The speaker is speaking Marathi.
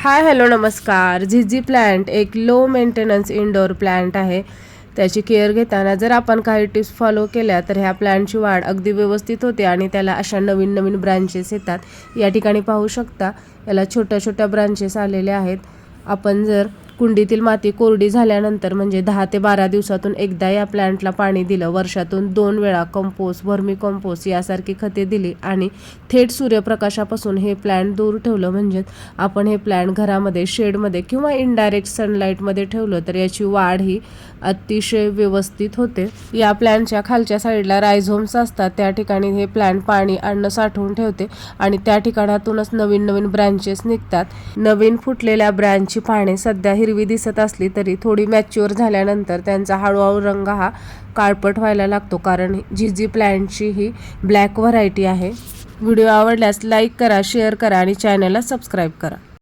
हाय हॅलो नमस्कार। झिझी प्लांट एक लो मेंटेनन्स इंडोर प्लांट आहे। त्याची केअर घेताना जर आपण काही टिप्स फॉलो केल्या तर ह्या प्लांटची वाढ अगदी व्यवस्थित होते आणि त्याला अशा नवीन नवीन ब्रांचेस येतात। या ठिकाणी पाहू शकता याला छोट्या छोट्या ब्रांचेस आलेले आहेत। आपण जर कुंडीतील माती कोरडी झाल्यानंतर म्हणजे 10 ते 12 दिवसातून एकदा या प्लांटला पाणी दिलं, वर्षातून 2 वेळा कंपोस्ट, व्हर्मी कंपोस्ट यासारखी खते दिली आणि थेट सूर्यप्रकाशापासून हे प्लांट दूर ठेवलं, म्हणजे आपण हे प्लांट घरामध्ये, शेडमध्ये किंवा इनडायरेक्ट सनलाईटमध्ये ठेवलं तर याची वाढ ही अतिशय व्यवस्थित होते। या प्लांटच्या खालच्या साईडला रायझोम्स असतात, त्या ठिकाणी हे प्लांट पाणी, अन्न साठवून ठेवते आणि त्या ठिकाणातूनच नवीन नवीन ब्रांचेस निघतात। नवीन फुटलेल्या ब्रांचची पाने सध्या हिरवी दिसत असली तरी थोडी मॅच्युअर झाल्यानंतर त्यांचा हळूहळू रंग हा काळपट व्हायला लागतो, कारण झिझी प्लांटची ही ब्लॅक व्हरायटी आहे। व्हिडिओ आवडल्यास लाईक करा, शेअर करा आणि चॅनलला सबस्क्राईब करा।